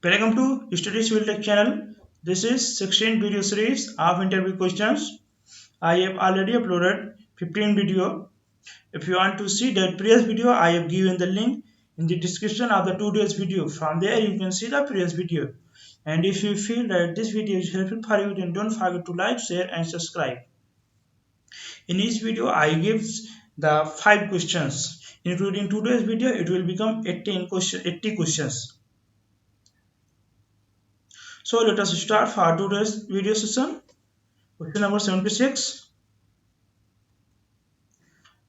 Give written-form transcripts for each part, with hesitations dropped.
Welcome to Studies Will Tech channel. This is 16th video series of interview questions. I have already uploaded 15 video. If you want to see that previous video, I have given the link in the description of the today's video. From there, you can see the previous video. And if you feel that this video is helpful for you, then don't forget to like, share, and subscribe. In each video, I give the 5 questions. Including today's video, it will become 80 questions. So let us start for today's video session. Question number 76.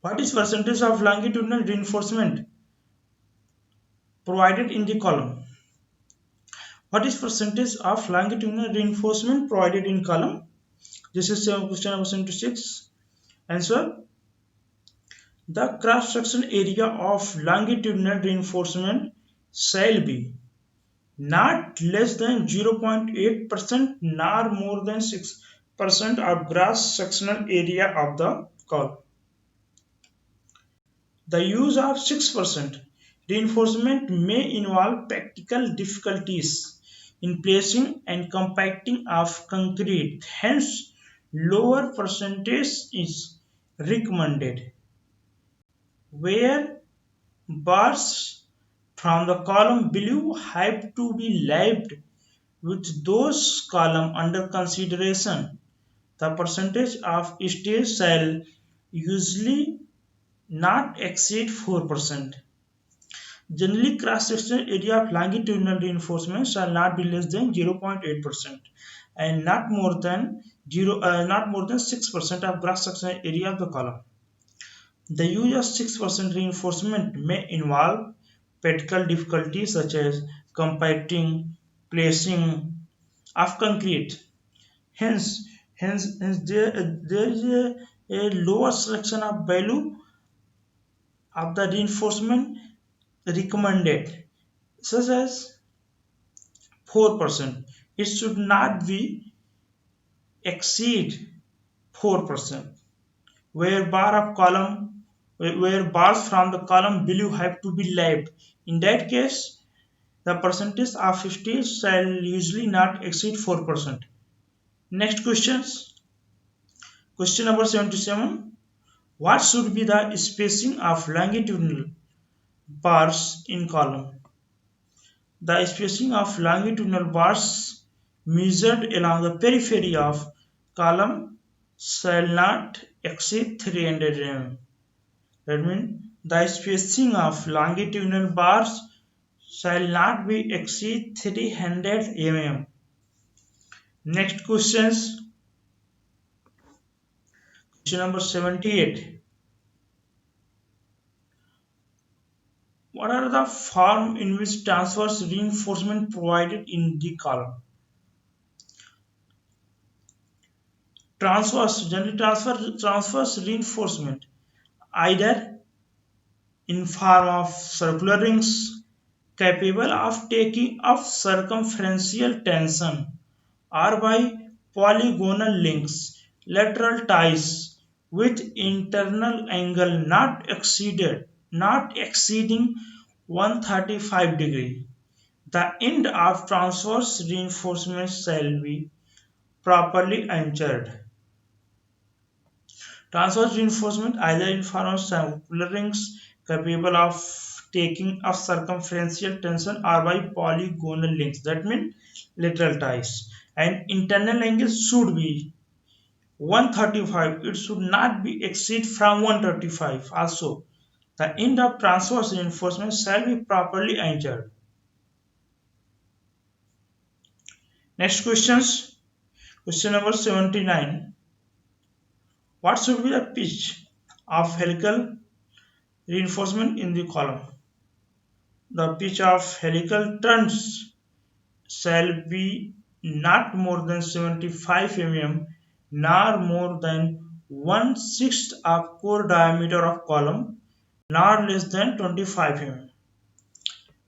What is percentage of longitudinal reinforcement provided in the column? What is percentage of longitudinal reinforcement provided in column? This is question number 76. Answer. The cross-section area of longitudinal reinforcement shall be not less than 0.8% nor more than 6% of cross-sectional area of the column. The use of 6% reinforcement may involve practical difficulties in placing and compacting of concrete. Hence, lower percentage is recommended. Where bars from the column below have to be lapped with those columns under consideration, the percentage of stage shall usually not exceed 4%. Generally, cross-sectional area of longitudinal reinforcement shall not be less than 0.8% and not more than 6% of cross-sectional area of the column. The use of 6% reinforcement may involve practical difficulties such as compacting, placing of concrete. Hence there is a lower selection of value of the reinforcement recommended, such as 4%. It should not be exceed 4%. Where bars from the column below have to be lapped. In that case, the percentage of 50 shall usually not exceed 4%. Next questions. Question number 77. What should be the spacing of longitudinal bars in column? The spacing of longitudinal bars measured along the periphery of column shall not exceed 300 mm. That means the spacing of longitudinal bars shall not be exceed 300 mm. Next questions. Question number 78. What are the form in which transverse reinforcement provided in the column? Transverse reinforcement either in form of circular rings capable of taking up circumferential tension or by polygonal links, lateral ties with internal angle not exceeding 135 degree. The end of transverse reinforcement shall be properly anchored. Transverse reinforcement either in form of circular rings capable of taking up circumferential tension or by polygonal links, that means lateral ties, and internal angle should be 135. It should not be exceed from 135. Also, the end of transverse reinforcement shall be properly anchored. Next questions. Question number 79. What should be the pitch of helical reinforcement in the column? The pitch of helical turns shall be not more than 75 mm nor more than 1/6 of core diameter of column nor less than 25 mm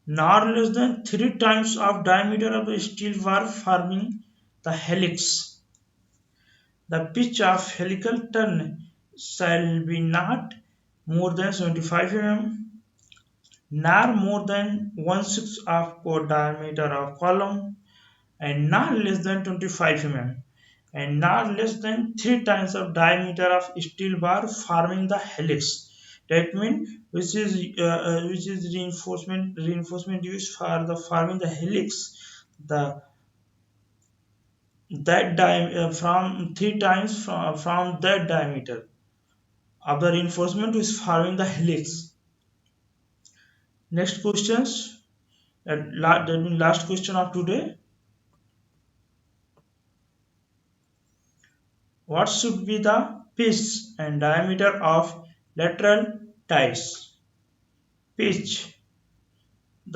nor less than 3 times of diameter of the steel bar forming the helix. The pitch of helical turn shall be not more than 75 mm nor more than 1/6 of core diameter of column, and not less than 25 mm, and not less than 3 times of diameter of steel bar forming the helix. That means which is reinforcement used for the forming the helix. The from 3 times from that diameter of the reinforcement is forming the helix. Next questions. That means last question of today. What should be the pitch and diameter of lateral ties? Pitch.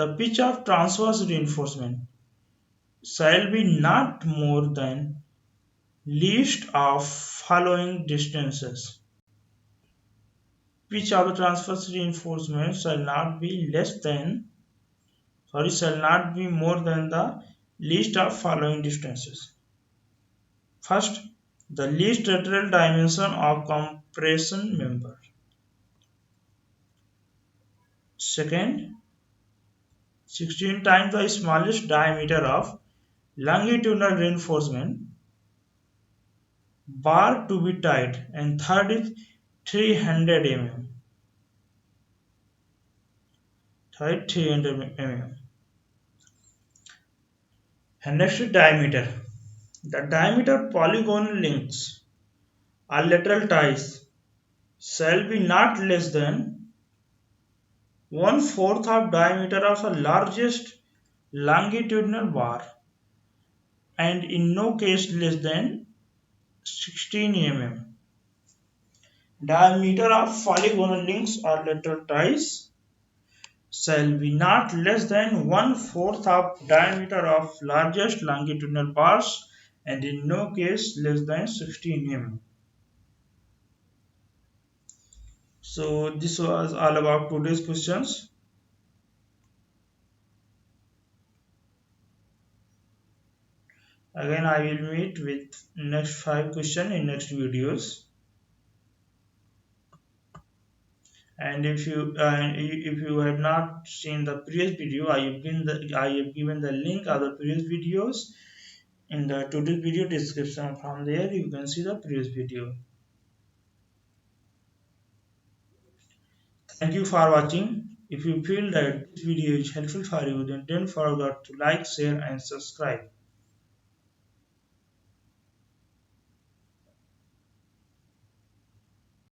The pitch of transverse reinforcement shall be not more than least of following distances. Pitch of the transverse reinforcement shall not be more than the least of following distances. First, the least lateral dimension of compression member. Second, 16 times the smallest diameter of longitudinal reinforcement bar to be tied, and third is 300 mm. Third 300 mm. And next is diameter. The diameter polygonal links or lateral ties shall be not less than 1/4 of diameter of the largest longitudinal bar, and in no case less than 16 mm. Diameter of polygonal links or lateral ties shall be not less than 1/4 of diameter of largest longitudinal bars, and in no case less than 16 mm. So this was all about today's questions. Again, I will meet with next 5 questions in next videos. And if you have not seen the previous video, I have given the link of the previous videos in the today's video description. From there you can see the previous video. Thank you for watching. If you feel that this video is helpful for you, then don't forget to like, share and subscribe.